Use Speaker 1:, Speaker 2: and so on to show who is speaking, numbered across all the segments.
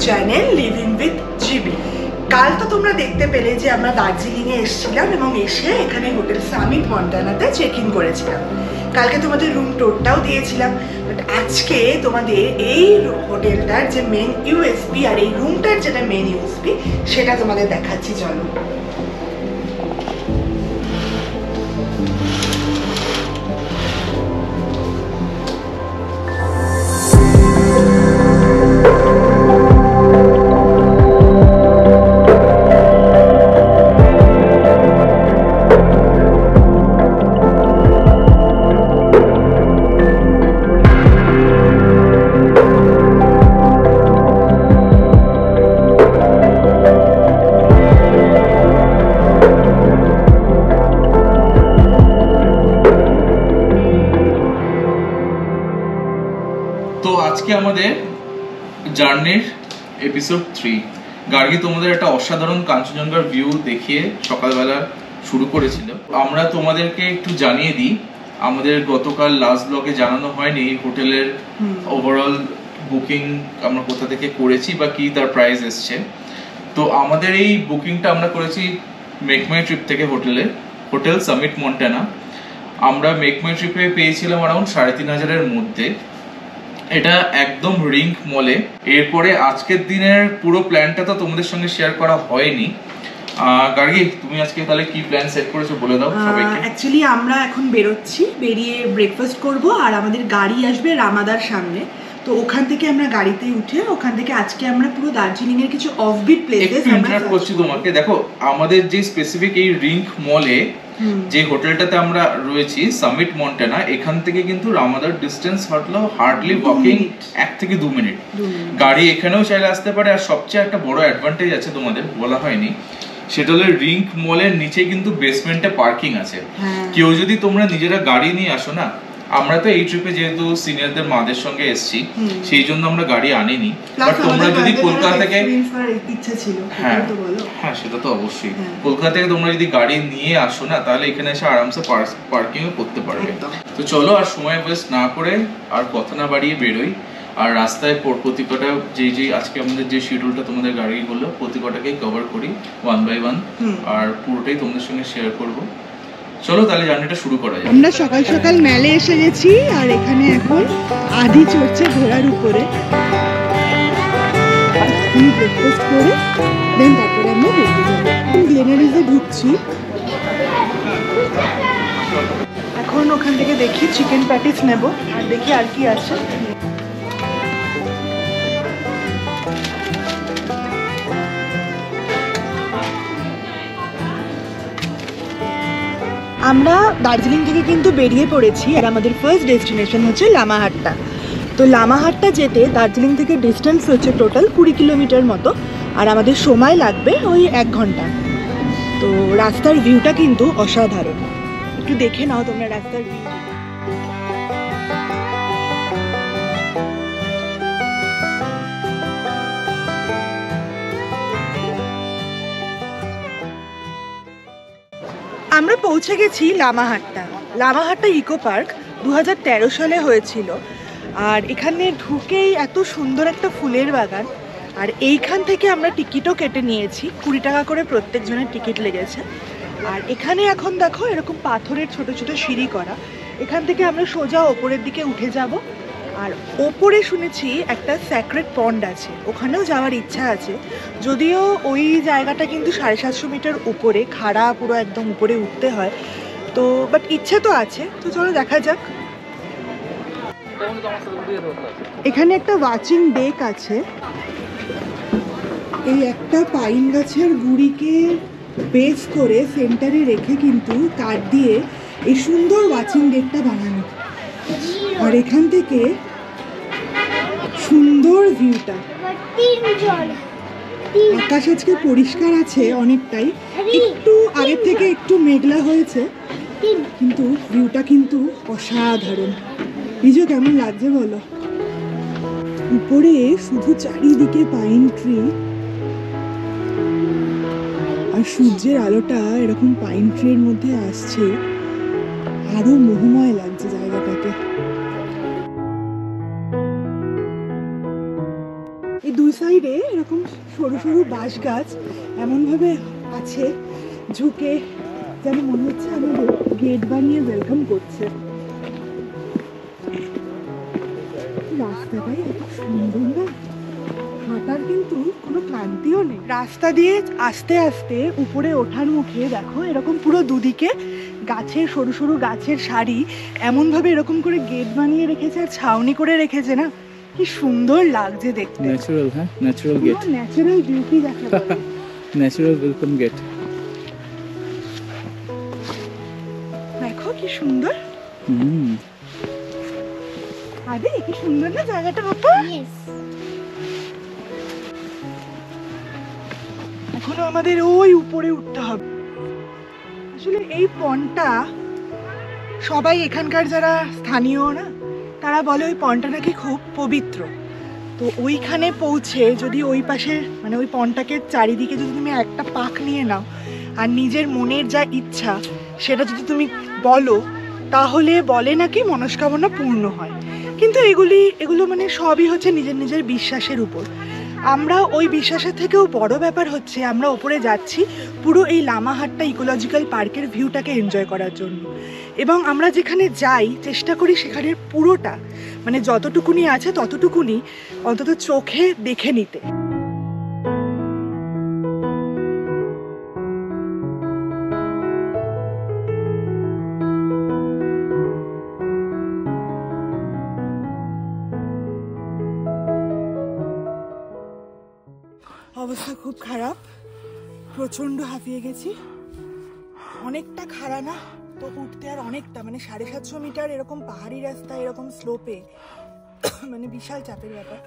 Speaker 1: Channel living with GB. কাল তো তোমরা দেখতে পেলে যে আমরা দার্জিলিংয়ে এসেছিলাম এবং এসে এখানে হোটেল সামিট মন্টানাতে চেক ইন করেছিলাম। কালকে তোমাদের রুম টোরটাও দিয়েছিলাম। বাট আজকে তোমাদের এই হোটেলটার যে মেন ইউএসপি আর এই রুমটার যেটা মেন ইউএসপি সেটা তোমাদের দেখাচ্ছি, চলো।
Speaker 2: আজকে আমাদের জার্নির এপিসোড 3। গার্গী তোমাদের একটা অসাধারণ কাঞ্চনজঙ্ঘার ভিউ দেখিয়ে সকালবেলা শুরু করেছিল। আমরা তোমাদেরকে একটু জানিয়ে দিই, আমাদের গতকাল লাস্ট ব্লগে জানানো হয়নি হোটেলের ওভারঅল বুকিং আমরা কোথা থেকে করেছি বা কি তার প্রাইস এসছে। তো আমাদের এই বুকিংটা আমরা করেছি মেক মাই ট্রিপ থেকে, হোটেল সামিট মন্টানা। আমরা মেক মাই ট্রিপে পেয়েছিলাম অ্যারাউন্ড 3500-এর মধ্যে। এটা একদম রিঙ্ক মলে। এরপরে আজকের দিনের পুরো প্ল্যানটা তো তোমাদের সঙ্গে শেয়ার করা হয়নি। গার্গী, তুমি আজকে তাহলে কি প্ল্যান সেট করেছো বলে দাও সবাইকে।
Speaker 1: অ্যাকচুয়ালি আমরা এখন বেরোচ্ছি, বেরিয়ে ব্রেকফাস্ট করব আর আমাদের গাড়ি আসবে রামাদার সামনে। তো ওখান থেকে আমরা গাড়িতে উঠে ওখান থেকে আজকে আমরা পুরো দার্জিলিং এর কিছু অফবিট প্লেসেস
Speaker 2: আমরা করছি তোমাকে। দেখো আমাদের যে স্পেসিফিক এই রিঙ্ক মলে যে হোটেলটাতে আমরা রয়েছি সামিট মন্টানা, এখান থেকে কিন্তু রামাদার ডিস্টেন্স হলো হার্ডলি ওয়াকিং 1 থেকে 2 মিনিট। গাড়ি এখানেও চাইলে আসতে পারে। আর সবচেয়ে একটা বড় অ্যাডভান্টেজ আছে তোমাদের বলা হয়নি, সেটা হলো রিঙ্ক মলের নিচে কিন্তু বেসমেন্টে পার্কিং আছে। কেউ যদি তোমরা নিজেরা গাড়ি নিয়ে আসো না, আমরা তো এই ট্রিপে যেহেতু সিনিয়রদের মাদের সঙ্গে এসেছি সেই জন্য আমরা গাড়ি আনিনি। বাট তোমরা যদি কলকাতা থেকে
Speaker 1: ইচ্ছা ছিল,
Speaker 2: হ্যাঁ সেটা তো অবশ্যই, কলকাতা থেকে তোমরা যদি গাড়ি নিয়ে আসো না তাহলে এখানে এসে আরামসে পার্কিং করতে পারবে। তো চলো আর সময় ওয়েস্ট না করে আর কথা না বাড়িয়ে বেরোই। আর রাস্তায় প্রতিকটা যে আজকে আমাদের যে শিডিউলটা তোমাদের গাড়ি বললো প্রতিকটাকেই কভার করি 1 by 1, আর পুরোটাই তোমাদের সঙ্গে শেয়ার করবো। চলো তাহলে জার্নিটা শুরু করা যায়।
Speaker 1: আমরা সকাল সকাল মেলে এসে গেছি আর এখানে এখন আদি চড়ছে ঘোড়ার উপরে। ব্রেকফাস্ট করে দেন তারপরে আমরা বেরিয়ে যাবো। গ্লেনারিজে ঢুকছি এখন। ওখান থেকে দেখি চিকেন প্যাটিস নেব আর দেখি আর কি আছে। আমরা দার্জিলিং থেকে কিন্তু বেরিয়ে পড়েছি আর আমাদের ফার্স্ট ডেস্টিনেশন হচ্ছে লামাহাট্টা। তো লামাহাট্টা যেতে দার্জিলিং থেকে ডিস্টেন্স হচ্ছে টোটাল 20 কিলোমিটার মতো, আর আমাদের সময় লাগবে ওই 1 ঘন্টা। তো রাস্তার ভিউটা কিন্তু অসাধারণ, একটু দেখে নাও তোমরা রাস্তার ভিউ। আমরা পৌঁছে গেছি লামাহাট্টা ইকো পার্ক। 2013 সালে হয়েছিল। আর এখানে ঢুকেই এত সুন্দর একটা ফুলের বাগান। আর এইখান থেকে আমরা টিকিটও কেটে নিয়েছি, 20 টাকা করে প্রত্যেকজনের টিকিট লেগেছে। আর এখানে এখন দেখো এরকম পাথরের ছোট ছোট সিঁড়ি করা, এখান থেকে আমরা সোজা ওপরের দিকে উঠে যাব। আর ওপরে শুনেছি একটা স্যাক্রেড পন্ড আছে, ওখানেও যাওয়ার ইচ্ছা আছে, যদিও ওই জায়গাটা কিন্তু 750 মিটার উপরে, খাড়া পুরো একদম উপরে উঠতে হয়, তো বাট ইচ্ছে তো আছে, তো চলো দেখা যাক। এখানে একটা ওয়াচিং ডেক আছে, এই একটা পাইন গাছের গুড়িকে বেস করে সেন্টারে রেখে কিন্তু কাঠ দিয়ে এই সুন্দর ওয়াচিং ডেকটা বানানো। আর এখান থেকে সুন্দর ভিউটা, আকাশ আজকে পরিষ্কার আছে অনেকটাই, একটু আগের থেকে একটু মেঘলা হয়েছে, কিন্তু ভিউটা কিন্তু অসাধারণ। বিজু কেমন লাগছে বলো? উপরে শুধু চারিদিকে পাইন ট্রি, আর সূর্যের আলোটা এরকম পাইন ট্রির মধ্যে আসছে, আরো মোহময় লাগছে জায়গাটাকে। এই দুই সাইডে এরকম সরু সরু বাঁশ গাছ এমন ভাবে আছে ঝুঁকে, যেন মনে হচ্ছে আমাদের গেট বানিয়ে ওয়েলকাম করছে। রাস্তাটাই এত সুন্দর না, হাঁটার কিন্তু কোনো ক্লান্তিও নেই। রাস্তা দিয়ে আস্তে আস্তে উপরে ওঠার মুখে দেখো এরকম পুরো দুদিকে গাছের সরু সরু গাছের সারি, এমনভাবে এরকম করে গেট বানিয়ে রেখেছে আর ছাউনি করে রেখেছে না, কি সুন্দর লাগছে দেখতে।
Speaker 2: ন্যাচারাল, হ্যাঁ ন্যাচারাল গেট,
Speaker 1: ন্যাচারাল বিউটি দেখা যাচ্ছে,
Speaker 2: ন্যাচারাল ওয়েলকাম গেট।
Speaker 1: দেখো কি সুন্দর। আরে কি সুন্দর না জায়গাটা বাবা। এখনো আমাদের ওই উপরে উঠতে হবে। আসলে এই পন্ডটা সবাই এখানকার যারা স্থানীয় না, তারা বলে ওই পন্ডটা নাকি খুব পবিত্র। তো ওইখানে পৌঁছে যদি ওই পাশের মানে ওই পন্ডটাকে চারিদিকে যদি তুমি একটা পাক নিয়ে নাও আর নিজের মনের যা ইচ্ছা সেটা যদি তুমি বলো, তাহলে বলে নাকি মনস্কামনা পূর্ণ হয়। কিন্তু এগুলো মানে সবই হচ্ছে নিজের নিজের বিশ্বাসের উপর। আমরা ওই বিশ্বাসের থেকেও বড় ব্যাপার হচ্ছে আমরা ওপরে যাচ্ছি পুরো এই লামাহাট্টা ইকোলজিক্যাল পার্কের ভিউটাকে এনজয় করার জন্য, এবং আমরা যেখানে যাই চেষ্টা করি সেখানের পুরোটা মানে যতটুকুনি আছে ততটুকুনি অন্তত চোখে দেখে নিতে। অবস্থা খুব খারাপ, প্রচন্ড হাঁপিয়ে গেছি, অনেকটা খাড়া না তো উঠতে আর অনেকটা মানে 750 মিটার এরকম পাহাড়ি রাস্তা এরকম স্লোপে মানে বিশাল চাপের ব্যাপার।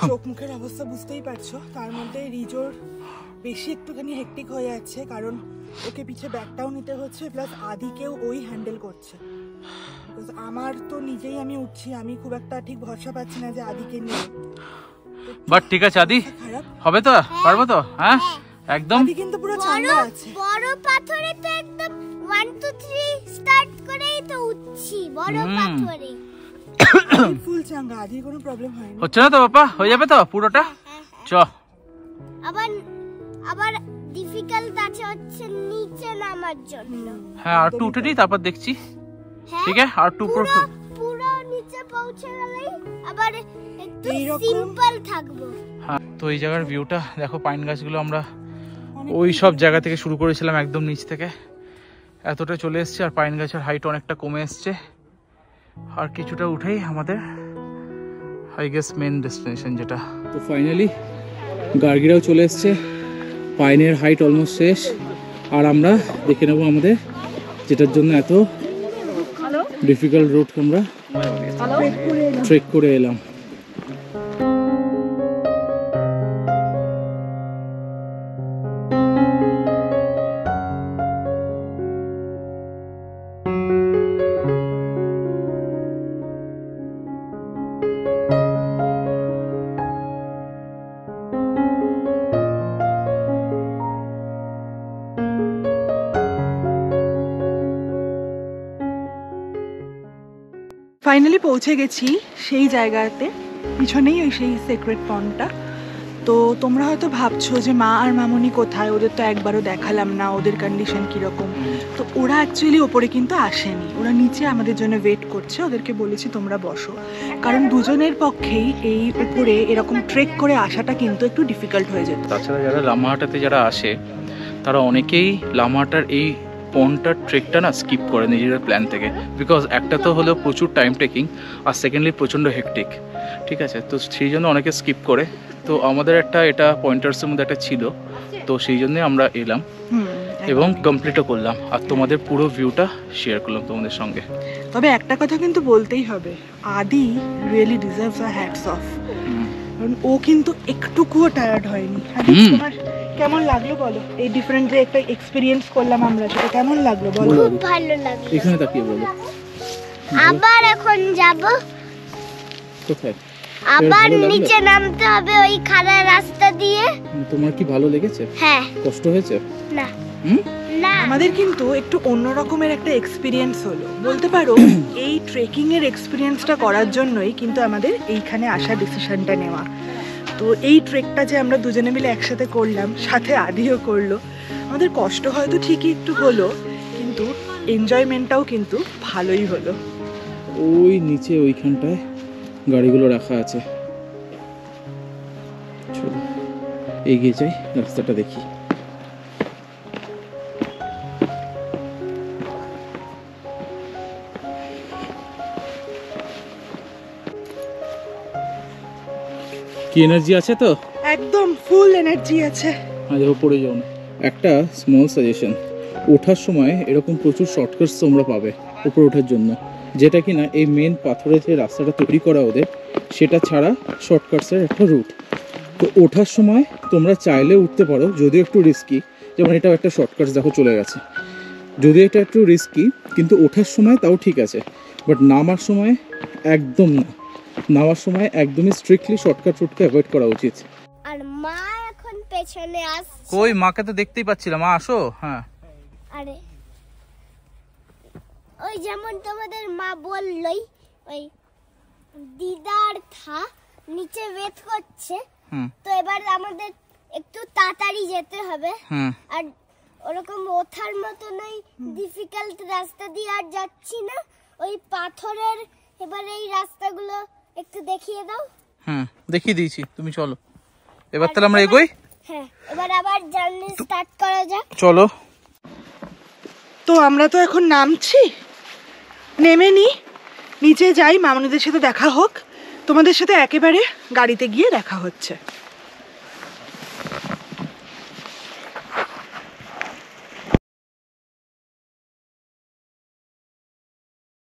Speaker 1: চোখ মুখের অবস্থা বুঝতেই পারছো, তার মধ্যে রিজোর বেশি একটুখানি হেক্টিক হয়ে যাচ্ছে, কারণ ওকে পিছে ব্যাগটাও নিতে হচ্ছে, প্লাস আদিকেও ওই হ্যান্ডেল করছে। আমার তো নিজেই আমি উঠছি, আমি খুব একটা ঠিক ভরসা পাচ্ছি না যে আদিকে নিয়ে।
Speaker 3: বাট ঠিক আছে আদি, হবে তো, পারবো তো? হ্যাঁ একদম।
Speaker 1: আদি কিন্তু পুরো চাঙ্গা আছে।
Speaker 4: বড় পাথরে তো একদম 1 2 3 স্টার্ট করেই তো উঠছি বড় পাথরে।
Speaker 1: ফুল চাঙ্গা, আদির কোনো প্রবলেম হয় না।
Speaker 3: হচ্ছে না তো বাবা? হয়ে যাবে তো পুরোটা? চ।
Speaker 4: আবার ডিফিকাল্ট আছে হচ্ছে নিচে নামার জন্য।
Speaker 3: হ্যাঁ আর একটু উঠে নি তারপর দেখছি। ঠিক আছে আর একটু উপর
Speaker 4: পুরো নিচে পৌঁছে গেলেই আবার একটু সিম্পল থাকবো।
Speaker 3: হ্যাঁ তো এই জায়গার ভিউটা দেখো, পাইন গাছগুলো আমরা ওই সব জায়গা থেকে শুরু করেছিলাম একদম নিচ থেকে, এতটা চলে এসছে, আর পাইন গাছের হাইট অনেকটা কমে এসছে, আর কিছুটা উঠেই আমাদের আই গেস মেন ডেস্টিনেশন যেটা। তো ফাইনালি গার্গিরাও চলে এসছে, পাইনের হাইট অলমোস্ট শেষ, আর আমরা দেখে নেবো আমাদের যেটার জন্য এত ডিফিকাল্ট রুট আমরা ট্রেক করে এলাম।
Speaker 1: ফাইনালি পৌঁছে গেছি সেই জায়গাতে, পিছনেই ওই সেই সেক্রেট পন্ডটা। তো তোমরা হয়তো ভাবছো যে মা আর মামনি কোথায়, ওদের তো একবারও দেখালাম না, ওদের কন্ডিশন কীরকম। তো ওরা অ্যাকচুয়ালি ওপরে কিন্তু আসেনি, ওরা নিচে আমাদের জন্য ওয়েট করছে। ওদেরকে বলেছি তোমরা বসো, কারণ দুজনের পক্ষেই এই উপরে এরকম ট্রেক করে আসাটা কিন্তু একটু ডিফিকাল্ট হয়ে যেত।
Speaker 3: তাছাড়া যারা লামাহাটাতে যারা আসে তারা অনেকেই লামাহাটার এই পন্ডটার ট্রেকটা না স্কিপ করে নিজেদের প্ল্যান থেকে, বিকজ একটা তো হলো প্রচুর টাইম টেকিং, আর সেকেন্ডলি প্রচণ্ড হেকটিক, ঠিক আছে? তো সেই জন্য অনেকে স্কিপ করে। তো আমাদের একটা এটা পয়েন্টার্সের মধ্যে একটা ছিল, তো সেই জন্যে আমরা এলাম এবং কমপ্লিটও করলাম, আর তোমাদের পুরো ভিউটা শেয়ার করলাম তোমাদের সঙ্গে।
Speaker 1: তবে একটা কথা কিন্তু বলতেই হবে, আদি রিয়েলি ডিজার্ভস আ হ্যাটস অফ, কারণ ও কিন্তু একটুকুও টায়ার্ড হয়নি। তোমার কেমন লাগলো বলো, এই ডিফারেন্ট যে একটা এক্সপেরিয়েন্স করলাম আমরা, সেটা কেমন লাগলো বলো?
Speaker 4: খুব ভালো লাগলো।
Speaker 3: এখানে তাকিয়ে বলো।
Speaker 4: আবার এখন যাব,
Speaker 3: কোথায়?
Speaker 4: আবার নিচে নামতে হবে ওই খাড়া রাস্তা দিয়ে।
Speaker 3: তোমার কি ভালো লেগেছে?
Speaker 4: হ্যাঁ।
Speaker 3: কষ্ট হয়েছে?
Speaker 4: না না,
Speaker 1: আমাদের কিন্তু একটু অন্য রকমের একটা এক্সপিরিয়েন্স হলো বলতে পারো। এই ট্রেকিং এর এক্সপিরিয়েন্সটা করার জন্যই কিন্তু আমাদের এইখানে আসার ডিসিশনটা নেওয়া। তো এই ট্রেকটা যে আমরা দুজনে মিলে একসাথে করলাম, সাথে আদিও করলো, আমাদের কষ্ট হয়তো ঠিকই একটু হলো, কিন্তু এনজয়মেন্টটাও কিন্তু ভালোই হলো।
Speaker 3: ওই নিচে ওইখানটায় গাড়িগুলো রাখা আছে, চলো এগিয়ে যাই, রাস্তাটা দেখি। কি এনার্জি আছে তো?
Speaker 1: একদম ফুল এনার্জি আছে।
Speaker 3: দেখো পড়ে যাও না। একটা স্মল সাজেশন, ওঠার সময় এরকম প্রচুর শর্টকাটস তোমরা পাবে উপরে ওঠার জন্য, যেটা কিনা এই মেন পাথরের যে রাস্তাটা তৈরি করা ওদের, সেটা ছাড়া শর্টকাটসের একটা রুট। তো ওঠার সময় তোমরা চাইলে উঠতে পারো, যদিও একটু রিস্কি। যেমন এটাও একটা শর্টকাটস দেখো চলে গেছে, যদিও এটা একটু রিস্কি, কিন্তু ওঠার সময় তাও ঠিক আছে। বাট নামার সময় একদম না, নামার সময় একদমই স্ট্রিক্টলি শর্টকাট রুটকে অ্যাভয়েড করা উচিত।
Speaker 4: আর মা এখন পেছনে আসছে।
Speaker 3: কই মাকে তো দেখতেই পাচ্ছিলাম, মা আসো। হ্যাঁ,
Speaker 4: আরে ওই যেমন তোমাদের মা বললই, ওই দিদার থা নিচে ওয়েট করছে। তো এবার আমাদের একটু তাড়াতাড়ি যেতে হবে, আর ওরকম ওঠার মতন ওই ডিফিকাল্ট রাস্তা দিয়ে আর যাচ্ছি না, ওই পাথরের। এবার এই রাস্তাগুলো একটু দেখিয়ে দাও।
Speaker 3: দেখিয়ে দিয়েছি, তুমি চলো এবার তাহলে আমরা এগোই।
Speaker 4: হ্যাঁ, এবার আবার জার্নি স্টার্ট করা যাক,
Speaker 3: চলো।
Speaker 1: তো আমরা তো এখন নামছি, নেমে নি নিচে যাই, মামনিদের সাথে দেখা হোক। তোমাদের সাথে একেবারে গাড়িতে গিয়ে দেখা হচ্ছে।